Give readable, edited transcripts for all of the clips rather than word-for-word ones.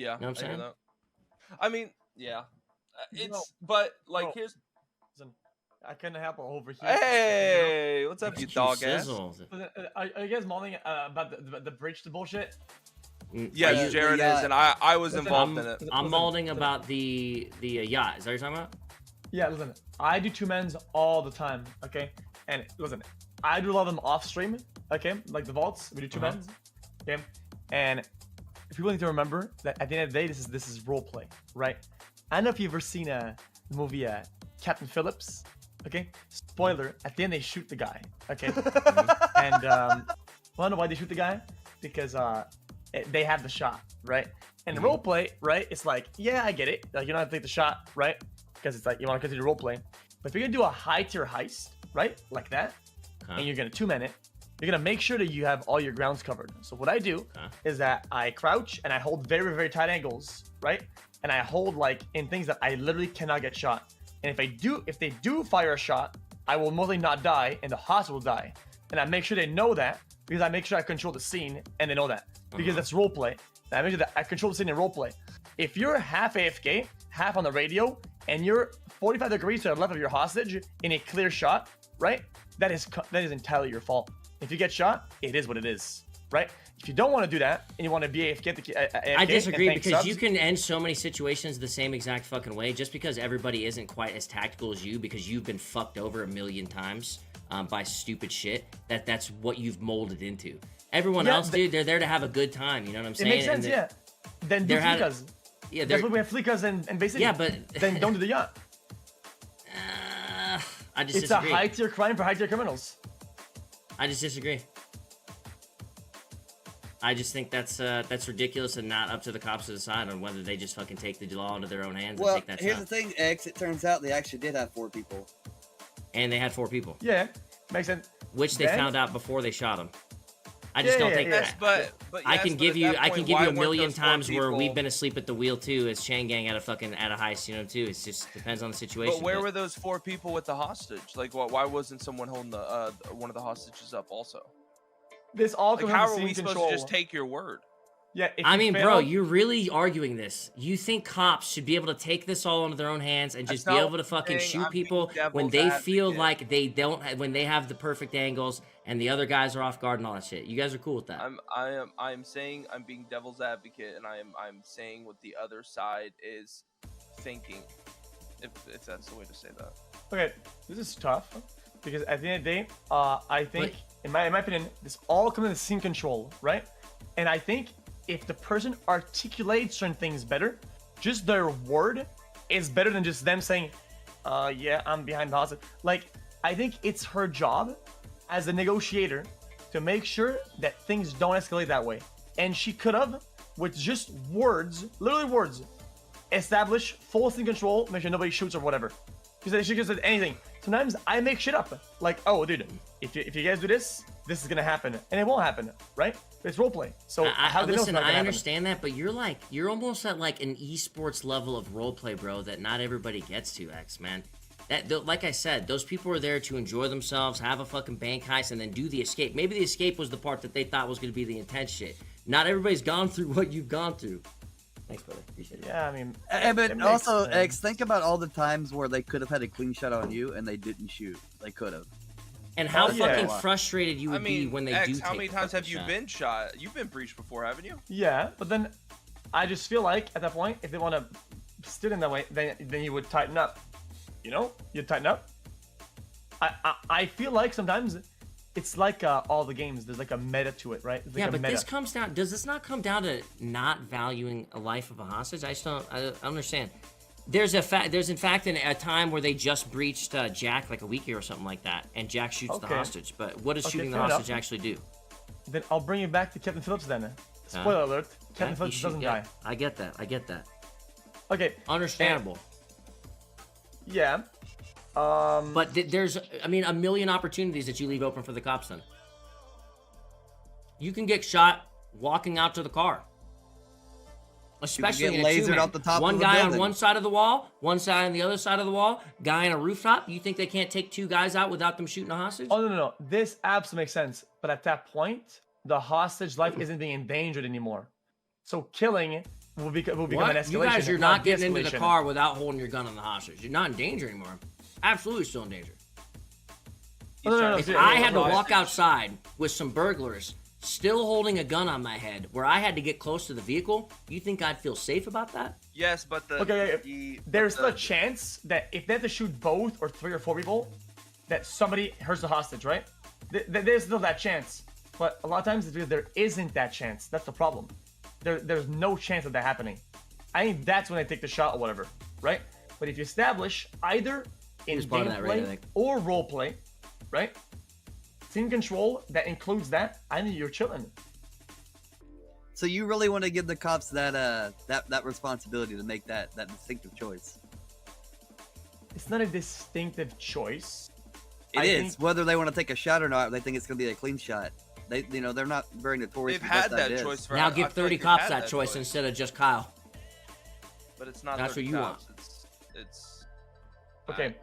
Yeah, know what I'm saying? that. I mean, yeah, but like here's. I couldn't help over here. Hey, what's up, you dog ass? Are you guys moaning about the bridge to bullshit? Yes, Jared is, and I was involved in it. I'm molding about the yacht. Is that what you're talking about? Yeah, listen, I do 2-mans all the time, okay? And listen, I do a lot of them off stream, okay? Like the vaults, we do 2-mans, okay? And people need to remember that at the end of the day, this is role play, right? I don't know if you've ever seen the movie Captain Phillips. Okay, spoiler, at the end they shoot the guy, okay? And wanna know why they shoot the guy? Because they have the shot, right? And the roleplay, right, it's like, yeah, I get it, like you don't have to take the shot, right? Because it's like you want to continue roleplay. But if you're gonna do a high tier heist, right, like that, and you're gonna 2-man it, you're gonna make sure that you have all your grounds covered. So what I do is that I crouch and I hold very, very tight angles, right? And I hold like in things that I literally cannot get shot. And if they do fire a shot, I will mostly not die, and the hostage will die. And I make sure they know that because I make sure I control the scene, and they know that because that's roleplay. I make sure that I control the scene in roleplay. If you're half AFK, half on the radio, and you're 45 degrees to the left of your hostage in a clear shot, right? That is entirely your fault. If you get shot, it is what it is, right? If you don't want to do that and you want to be AFK, I disagree because you can end so many situations the same exact fucking way just because everybody isn't quite as tactical as you because you've been fucked over 1,000,000 times by stupid shit. That's what you've molded into. Everyone else, dude, they're there to have a good time. You know what I'm saying? It makes sense, yeah. Then do flikas. Yeah, that's what we have flikas and basically. Yeah, but then don't do the yacht. I just disagree. It's a high tier crime for high tier criminals. I just disagree. I just think that's ridiculous and not up to the cops to decide on whether they just fucking take the law into their own hands and take that shot. Well, here's the thing, X. It turns out they actually did have 4 people. And they had 4 people. Yeah, makes sense. Which they found out before they shot them. I just don't think that. But I can give you 1,000,000 times where we've been asleep at the wheel too, as Chang Gang at a heist, you know, too. It just depends on the situation. But where were those 4 people with the hostage? Like, why wasn't someone holding the one of the hostages up also? This all like, how are we supposed to just take your word? Yeah, I mean, bro, you're really arguing this. You think cops should be able to take this all into their own hands and just be able to fucking shoot people when they feel like they don't, when they have the perfect angles and the other guys are off guard and all that shit? You guys are cool with that? I am saying I'm being devil's advocate, and I'm saying what the other side is thinking, if that's the way to say that. Okay, this is tough because at the end of the day, I think, in my opinion, this all comes into scene control, right? And I think if the person articulates certain things better, just their word is better than just them saying, yeah, I'm behind the hostage. Like, I think it's her job as a negotiator to make sure that things don't escalate that way. And she could have, with just words, literally words, establish full scene control, make sure nobody shoots or whatever. Because she could have said anything. Sometimes I make shit up. Like, oh, dude, if you guys do this, this is gonna happen, and it won't happen, right? It's roleplay. So listen, I understand that, but you're almost at like an esports level of roleplay, bro. That not everybody gets to, X, man. Like I said, those people are there to enjoy themselves, have a fucking bank heist, and then do the escape. Maybe the escape was the part that they thought was gonna be the intense shit. Not everybody's gone through what you've gone through. Thanks, brother. Appreciate it. Yeah, I mean, but also, X, think about all the times where they could have had a clean shot on you and they didn't shoot. They could have. And how fucking frustrated you would be when they X, do take how many times have you shot? been shot? You've been breached before, haven't you? Yeah, but then I just feel like at that point, if they want to still in that way, then you would tighten up. You know, you'd tighten up. I feel like sometimes it's like all the games. There's like a meta to it, right? Yeah, but this comes down. Does this not come down to not valuing a life of a hostage? I don't understand. There's in fact a time where they just breached Jack like a week ago or something like that, and Jack shoots the hostage. But what does shooting the hostage actually do? Then I'll bring you back to Captain Phillips then. Spoiler alert: Captain Phillips doesn't die. I get that. Okay. Understandable. Yeah. But there's, I mean, a million opportunities that you leave open for the cops then. You can get shot walking out to the car. Especially in a two-man. Off the top one of the guy building. on one side of the wall, one side on the other side of the wall, guy on a rooftop. You think they can't take 2 guys out without them shooting a hostage? Oh, no. This absolutely makes sense. But at that point, the hostage life isn't being endangered anymore. So killing will become an What? escalation. You guys, you're and not getting into the de-escalation. car without holding your gun on the hostage. You're not in danger anymore. Absolutely still in danger. No, If I had to walk outside with some burglars still holding a gun on my head where I had to get close to the vehicle, you think I'd feel safe about that? Yes, but there's still a chance that if they have to shoot both or 3 or 4 people, that somebody hurts the hostage, right? There's still that chance. But a lot of times there isn't that chance. That's the problem. There's no chance of that happening. I think that's when I take the shot or whatever, right? But if you establish either in gameplay or roleplay, right? Team control that includes that, I think you're chilling. So you really want to give the cops that responsibility to make that distinctive choice? It's not a distinctive choice. It is. Whether they want to take a shot or not, they think it's going to be a clean shot. They're not very notorious. They've had that choice for. Now give 30 cops that choice instead of just Kyle. But it's not. That's what you want. It's okay.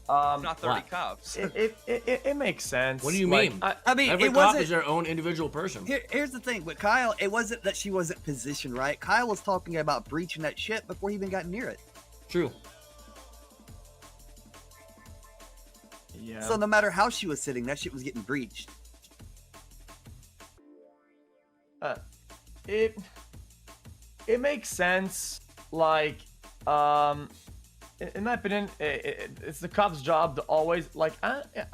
It's not 30 cops. It makes sense. What do you mean? I mean, every it cop wasn't, is their own individual person. Here's the thing with Kyle. It wasn't that she wasn't positioned right. Kyle was talking about breaching that shit before he even got near it. True. Yeah. So no matter how she was sitting, that shit was getting breached. It makes sense. Like, in my opinion, it's the cop's job to always like.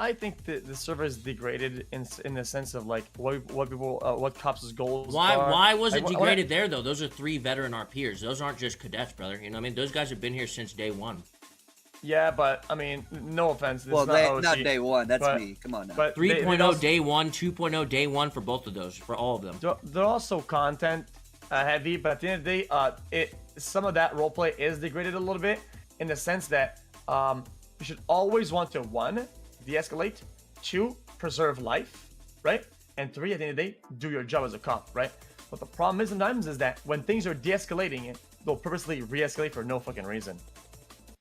I think the server is degraded in the sense of like what cops' goals are. Why was it degraded there though? Those are 3 veteran RPers. Those aren't just cadets, brother. You know what I mean? Those guys have been here since day 1. Yeah, but I mean, no offense. Well, not day 1. That's me. Come on now. But 3.0 day 1, 2.0 day 1 for both of those, for all of them. They're also content heavy, but at the end of the day, some of that roleplay is degraded a little bit in the sense that you should always want to 1, de-escalate, 2, preserve life, right? And 3, at the end of the day, do your job as a cop, right? But the problem is sometimes is that when things are de-escalating, they'll purposely re-escalate for no fucking reason.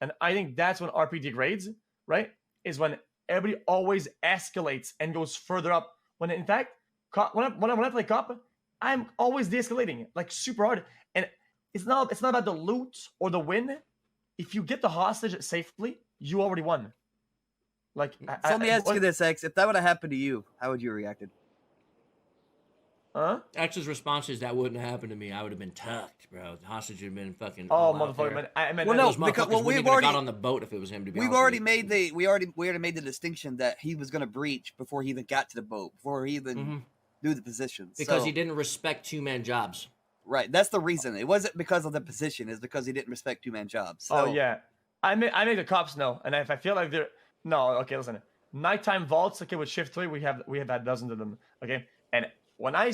And I think that's when RP degrades, right? Is when everybody always escalates and goes further up. When in fact, when I play cop, I'm always de-escalating, like super hard. And it's not about the loot or the win. If you get the hostage safely, you already won. Like, so let me ask you this, X. If that would have happened to you, how would you have reacted? Huh? X's response is that wouldn't have happened to me. I would have been tucked, bro. The hostage would have been fucking. Oh, motherfucker, man! I mean, well, no, because we've already got on the boat if it was him. To be honest, we already made the distinction that he was going to breach before he even got to the boat, before he even knew the position. Because he didn't respect 2-man jobs. Right, that's the reason. It wasn't because of the position. It's because he didn't respect 2-man jobs. So. Oh yeah, I make the cops know, and if I feel like they're okay, listen. Nighttime vaults, okay, with shift 3, we have had dozens of them, okay, and. When I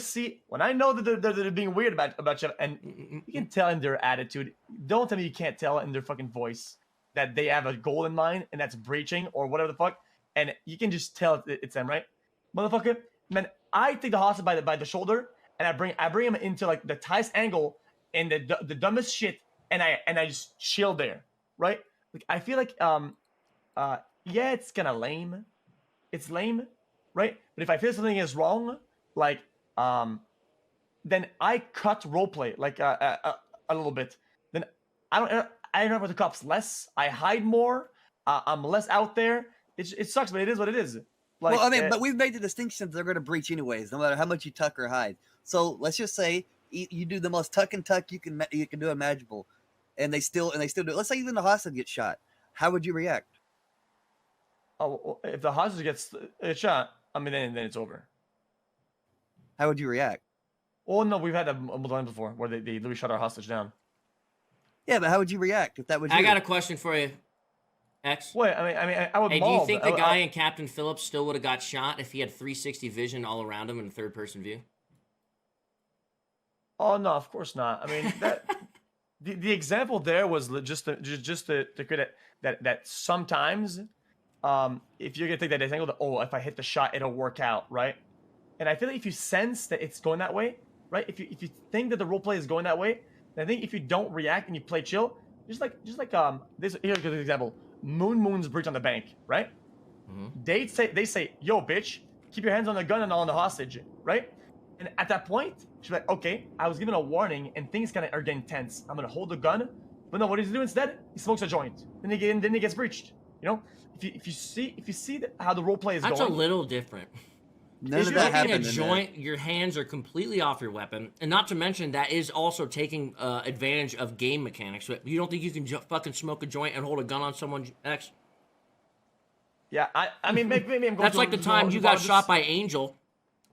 know that they're being weird about shit, and you can tell in their attitude. Don't tell me you can't tell in their fucking voice that they have a goal in mind and that's breaching or whatever the fuck. And you can just tell it's them, right, motherfucker. Man, I take the hostage by the shoulder and I bring him into like the tightest angle and the dumbest shit, and I just chill there, right? Like I feel like yeah, it's kind of lame. It's lame, right? But if I feel something is wrong, like. Then I cut roleplay like a little bit. Then I don't know with the cops less. I hide more. I'm less out there. It sucks, but it is what it is. Like, well, I mean, but we've made the distinction that they're going to breach anyways, no matter how much you tuck or hide. So let's just say you do the most tuck and tuck you can do imaginable, and they still do it. Let's say even the hostage gets shot. How would you react? Oh, if the hostage gets shot, I mean, then it's over. How would you react? Oh no, we've had a multiple times before where they literally shut our hostage down. Yeah, but how would you react if that was you? I got a question for you, X. Wait, I mean, I would. Hey, do you think the guy in Captain Phillips still would have got shot if he had 360 vision all around him in a third-person view? Oh no, of course not. I mean, that the example there was just to create that sometimes, if you're gonna take that angle, if I hit the shot, it'll work out, right? And I feel like if you sense that it's going that way, right? If you think that the roleplay is going that way, then I think if you don't react and you play chill, just like this. Here's an example: Moon's breach on the bank, right? They say, "Yo, bitch, keep your hands on the gun and on the hostage," right? And at that point, she's like, okay, I was given a warning and things kind of are getting tense. I'm gonna hold the gun, but no, what does he do instead? He smokes a joint. Then he gets breached. You know, if you see how the role play is That's going, a little different. None If of you're that taking a happened in joint, your hands are completely off your weapon, and not to mention that is also taking advantage of game mechanics. You don't think you can fucking smoke a joint and hold a gun on someone, X? yeah, I mean, maybe I'm going. That's like the time you got shot by Angel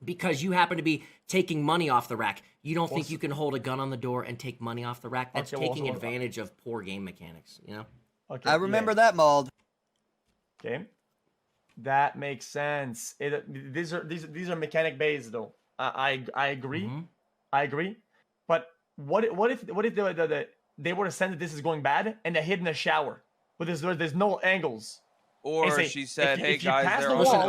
because you happen to be taking money off the rack. You don't think you can hold a gun on the door and take money off the rack? That's taking advantage of poor game mechanics, you know? Okay, I remember that, Mauled. Okay, that makes sense. These are mechanic based though. I agree. Mm-hmm. I agree. But what if they were to sense that this is going bad and they hid in the shower, but there's no angles. Or say, she said, if "Hey you guys, pass they're the on wall, Listen,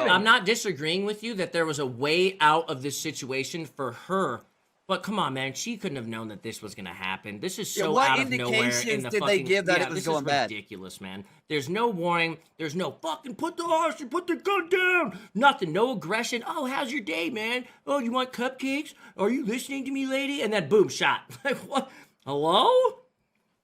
the I'm not disagreeing with you that there was a way out of this situation for her. But come on, man, she couldn't have known that this was gonna happen. This is so what out of nowhere. indications The did they fucking, give that it was this going is bad? ridiculous, man. There's no warning. There's no fucking put the horse and put the gun down. Nothing. No aggression. Oh, how's your day, man? Oh, you want cupcakes? Are you listening to me, lady? And then boom, shot. Like what? Hello?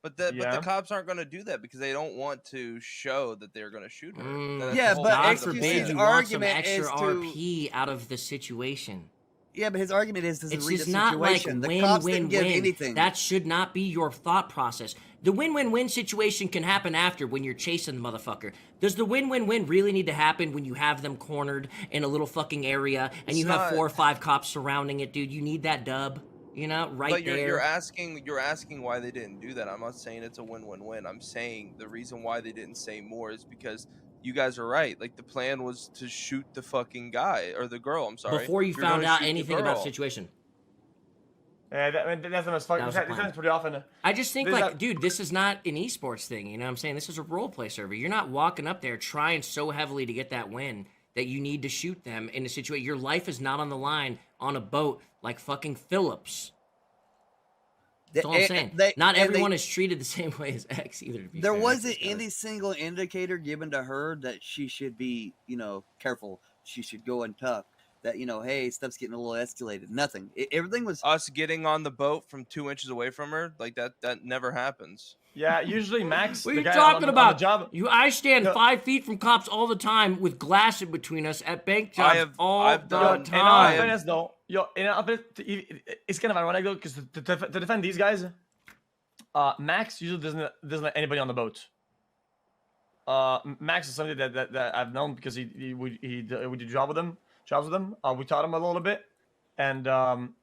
But the cops aren't going to do that because they don't want to show that they're going to shoot her. That's Yeah, the whole but God point of the forbid plan. you want some argument extra is to- RP out of the situation. Yeah, but his argument is It's read just the not like situation. The cops didn't give win-win-win. anything. That should not be your thought process. The win-win-win situation can happen after when you're chasing the motherfucker. Does the win-win-win really need to happen when you have them cornered in a little fucking area and you have 4 or 5 cops surrounding it, dude? You need that dub, you know, right But there. you're asking why they didn't do that. I'm not saying it's a win-win-win. I'm saying the reason why they didn't say more is because you guys are right. Like the plan was to shoot the fucking guy or the girl. I'm sorry. Before you You're found gonna out shoot the anything about the girl. situation. Yeah, that's the most fucking. That was This the plan. happens pretty often. I just think, There's like, that- dude, this is not an esports thing. You know what I'm saying? This is a roleplay server. You're not walking up there trying so heavily to get that win that you need to shoot them in a situation. Your life is not on the line on a boat like fucking Phillips. That's all I'm saying. Not everyone is treated the same way as X either. To be There fair. wasn't X is any single indicator given to her that she should be, careful. She should go and tuck. That, hey, stuff's getting a little escalated. Nothing. Everything was. Us getting on the boat from 2 inches away from her, like that never happens. Yeah, usually Max. What are the you guy talking on the about? job. I stand No. 5 feet from cops all the time with glass in between us at bank jobs all I've the done- In all time. fairness, though, it's kind of ironic though, because to defend these guys, Max usually doesn't let anybody on the boat. Max is somebody that I've known because we do jobs with him. We taught him a little bit, and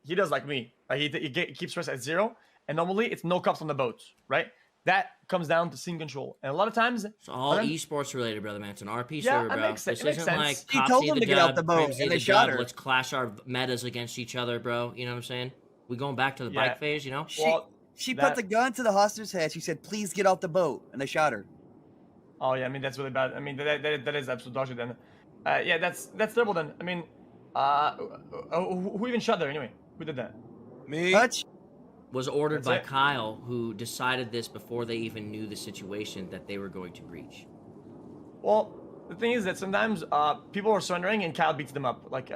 he does like me. He keeps stress at 0, and normally it's no cops on the boat, right? That comes down to scene control, and a lot of times It's all esports related, brother, man. It's an RP Yeah, server, that bro. makes This sense. isn't like He cops told need them the to get out dub, the boat, Crims and need they the shot dub. her. Let's clash our metas against each other, bro. You know what I'm saying? We going back to the Yeah. bike phase, you know? that- She put the gun to the hostage's head. She said, "Please get off the boat," and they shot her. Oh yeah, I mean that's really bad. I mean that is absolute dog shit then. Yeah, that's terrible then. I mean, who even shot there anyway? Who did that? Me? Hutch, Was ordered That's by it. Kyle, who decided this before they even knew the situation that they were going to breach. Well, the thing is that sometimes people are surrendering and Kyle beats them up. Like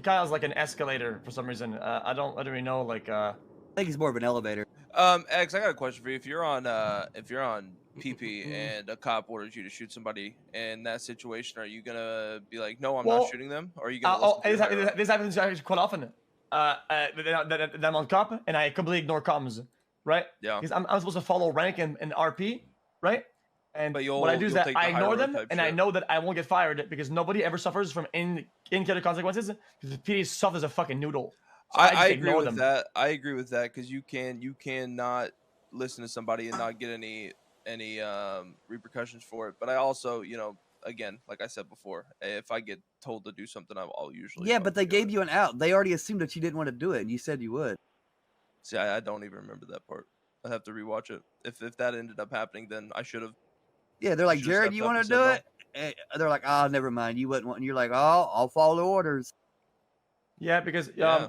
Kyle's like an escalator for some reason. I don't really know. Like I think he's more of an elevator. X, I got a question for you. If you're on PP and a cop orders you to shoot somebody in that situation, are you gonna be like, no, I'm Well, not shooting them? Or are you gonna listen to your higher-up? this happens actually quite often. That I'm on cop and I completely ignore comms, right? Yeah. Because I'm supposed to follow rank and RP, right? And But what I do is that take the I ignore higher them, road type and I shit. know that I won't get fired because nobody ever suffers from in-character consequences because the PD is soft as a fucking noodle. So I just agree ignore with them. that. I agree with that because you cannot listen to somebody and not get any repercussions for it. But I also, again, like I said before, if I get told to do something, I'll usually. Yeah, but they fucking do gave it. you an out. They already assumed that you didn't want to do it, and you said you would. See, I don't even remember that part. I have to rewatch it. If that ended up happening, then I should have. Yeah, they're like, Should've Jared, stepped you up want and to do said it? They're like, oh, never mind. You wouldn't want. And you're like, oh, I'll follow orders. Yeah, because Yeah.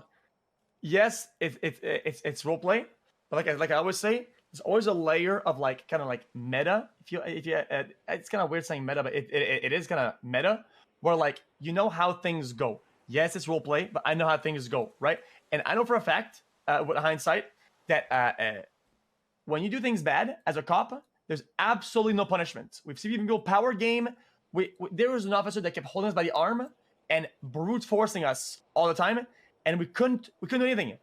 yes, it's role play, but like I always say, there's always a layer of like kind of like meta. If you it's kind of weird saying meta, but it is kind of meta, where like you know how things go. Yes, it's role play, but I know how things go, right? And I know for a fact, with hindsight, that when you do things bad as a cop, there's absolutely no punishment. We've seen people power game. There was an officer that kept holding us by the arm and brute forcing us all the time, and we couldn't do anything.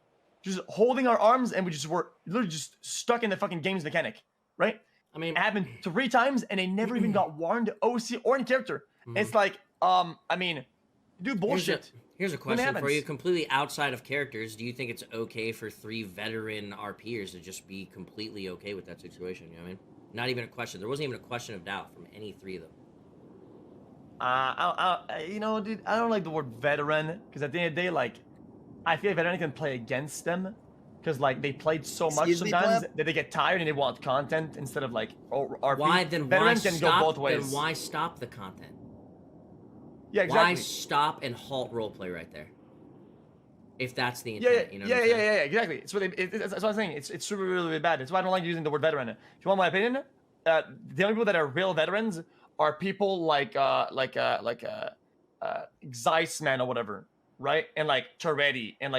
Just holding our arms, and we just were literally just stuck in the fucking game's mechanic, right? I mean, it happened 3 times, and they never even got warned, OC or in character. It's like, I mean, do bullshit. Here's a question for you, completely outside of characters. Do you think it's okay for 3 veteran RPers to just be completely okay with that situation? You know what I mean? Not even a question. There wasn't even a question of doubt from any 3 of them. You know, dude, I don't like the word veteran, because at the end of the day, like, I feel like veteran can play against them, because like they played so much sometimes that they get tired and they want content instead of like RP. Why then? Veteran Why can stop? go both ways. Then why stop the content? Yeah, exactly. Why stop and halt roleplay right there? If that's the Yeah, intent, you know what I'm saying? yeah, exactly. It's that's what I'm saying. It's super really bad. That's why I don't like using the word veteran. If you want my opinion, the only people that are real veterans are people like Zeissman or whatever, right? And like Toretti and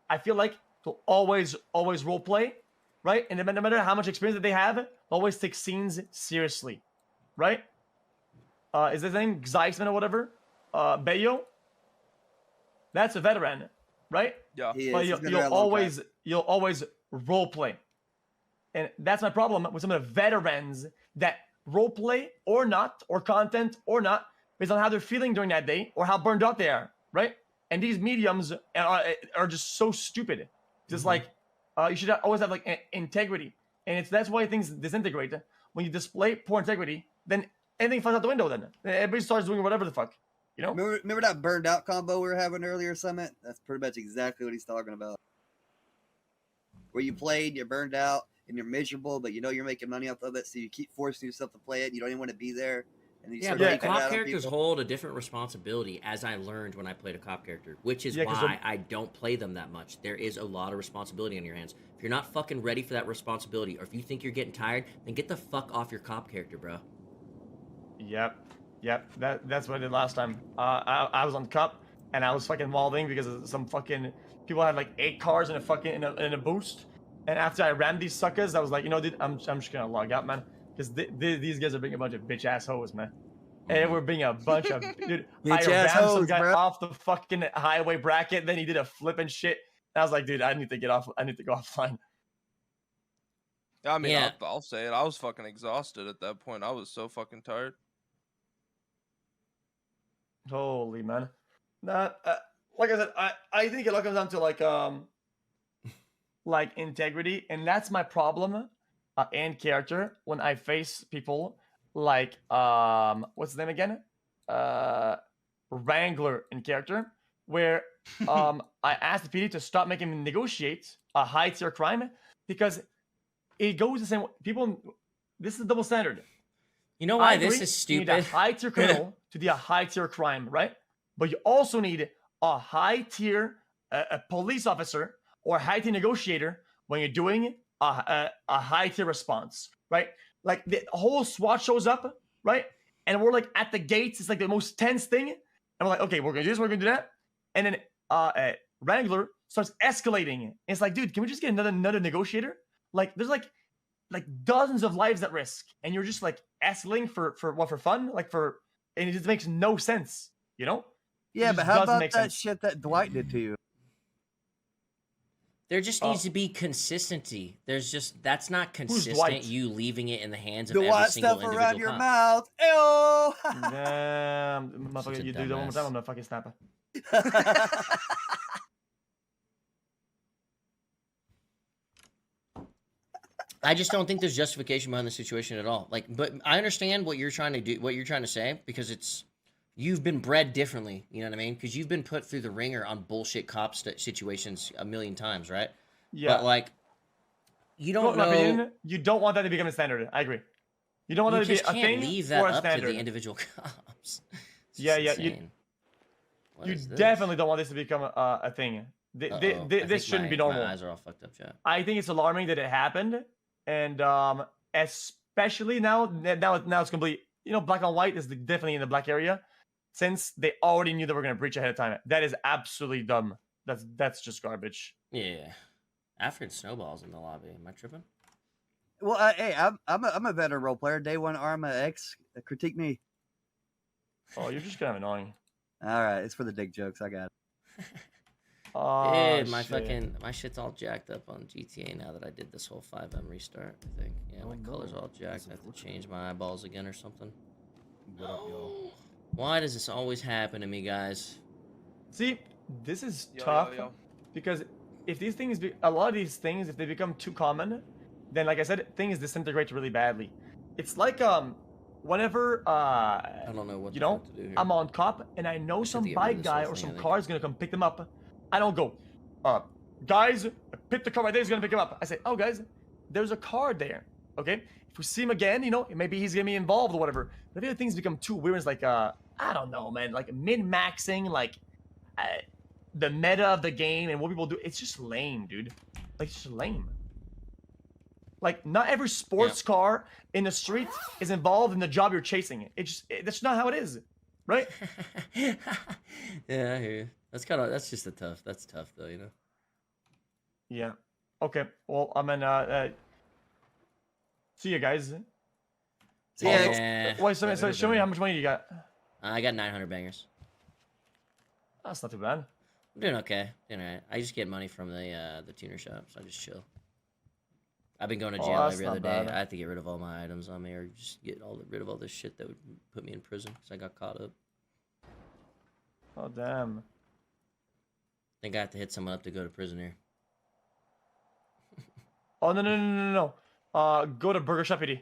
I feel like they'll always roleplay, right? And no matter how much experience that they have, they'll always take scenes seriously, right? Is his name Zeissman or whatever? Bayo? That's a veteran, right? Yeah. But you'll always role play, and that's my problem with some of the veterans that role play or not, or content or not, based on how they're feeling during that day or how burned out they are, right? And these mediums are just so stupid. Just like you should always have like integrity, and that's why things disintegrate when you display poor integrity. Then anything flies out the window. Then everybody starts doing whatever the fuck. You know? Remember that burned out combo we were having earlier, Summit? That's pretty much exactly what he's talking about. Where you played, you're burned out, and you're miserable, but you know you're making money off of it, so you keep forcing yourself to play it. You don't even want to be there. And you But cop characters hold a different responsibility, as I learned when I played a cop character, which is why I don't play them that much. There is a lot of responsibility on your hands. If you're not fucking ready for that responsibility, or if you think you're getting tired, then get the fuck off your cop character, bro. Yep. That's what I did last time. I was on cup and I was fucking mauling because of some fucking people had like 8 cars in a fucking in a boost. And after I rammed these suckers, I was like, you know, dude, I'm just gonna log out, man, because these guys are being a bunch of bitch ass hoes, man. And we're being a bunch of dude. I rammed some guy off the fucking highway bracket, then he did a flip and shit. And I was like, dude, I need to get off. I need to go offline. I mean, I'll say it. I was fucking exhausted at that point. I was so fucking tired. Holy man, like I said, I think it all comes down to like integrity, and that's my problem and character when I face people like what's his name again, Wrangler in character, where I asked the PD to stop making me negotiate a high tier crime because it goes the same way. People, this is a double standard. You know why this is stupid? You need a high tier criminal to do a high tier crime, right? But you also need a high tier a police officer or a high tier negotiator when you're doing a high tier response, right? Like the whole SWAT shows up, right? And we're like at the gates. It's like the most tense thing. And we're like, okay, we're gonna do this, we're gonna do that. And then Wrangler starts escalating. And it's like, dude, can we just get another negotiator? Like there's like dozens of lives at risk, and you're just like escalating for fun, and it just makes no sense, you know? Yeah, but how about that shit that Dwight did to you? There just needs to be consistency. That's not consistent. You leaving it in the hands of every single individual around your cop. mouth. Ew. Damn, motherfucker, you do that one more time, I'm gonna fucking snap it. I just don't think there's justification behind the situation at all. But I understand what you're trying to do, what you're trying to say, because you've been bred differently. You know what I mean? Because you've been put through the ringer on bullshit cop situations a million times, right? Yeah. But like, you don't know. You don't want that to become a standard. I agree. You don't want that to be a thing. You can't leave that up to the individual cops. Yeah. You definitely don't want this to become a thing. This shouldn't be normal. My eyes are all fucked up, chat. I think it's alarming that it happened, and especially now it's complete. You know, black on white is definitely in the black area, since they already knew they were gonna breach ahead of time. That is absolutely dumb. That's just garbage. Yeah. African snowballs in the lobby. Am I tripping? Well, hey, I'm a veteran role player. Day one Arma X. Critique me. Oh, you're just kind of annoying. All right, it's for the dick jokes. I got it. Oh, Dude, my shit. my shit's all jacked up on GTA now that I did this whole 5M restart. I think. Yeah, my color's all jacked. I have to change my eyeballs again or something. What up, y'all? Why does this always happen to me, guys? See, this is Yo, tough yo, yo. because if these things, a lot of these things, if they become too common, then like I said, things disintegrate really badly. It's like whenever I don't know what you the know, fuck to do here. I'm on cop and I know I should some get rid of bike this guy whole or thing, some I think. car is gonna come pick them up. I don't go, guys, pick the car right there. He's gonna pick him up. I say, oh guys, there's a car there. Okay, if we see him again, you know, maybe he's gonna be involved or whatever. But if things become too weird, it's like I don't know, man, like min-maxing, like the meta of the game and what people do. It's just lame, dude. Like it's just lame. Like not every sports car in the street is involved in the job you're chasing. That's not how it is, right? Yeah, I hear you. That's just that's tough though, you know. Yeah. Okay. Well, I'm gonna see you guys. Yeah. Wait, so show me how much money you got. I got 900 bangers. That's not too bad. I'm doing okay. Doing alright. I just get money from the tuner shop, so I just chill. I've been going to jail that's every not other day. bad. I have to get rid of all my items on me, or just get rid of all this shit that would put me in prison because I got caught up. Oh damn. I think I have to hit someone up to go to prison here. Oh no. Go to Burger Shop PD.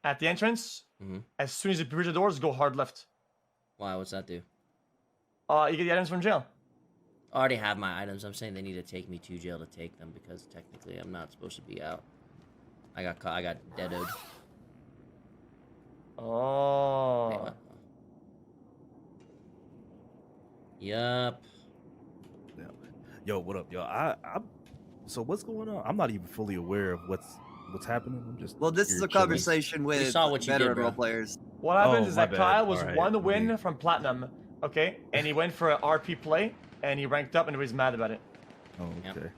At the entrance, as soon as you breach the doors, go hard left. Why? What's that do? You get the items from jail. I already have my items. I'm saying they need to take me to jail to take them because technically I'm not supposed to be out. I got caught. I got deadoed. Oh. Wait, what? Yup. Yeah. Yo, what up, yo? So what's going on? I'm not even fully aware of what's happening. I'm just Well, this is here a chilling. conversation with saw what you did, veteran bro. role players. What happens is my that bad. Kyle was Alright, one win me. from Platinum, okay? And he went for an RP play, and he ranked up and he was mad about it. Oh, Yep. okay.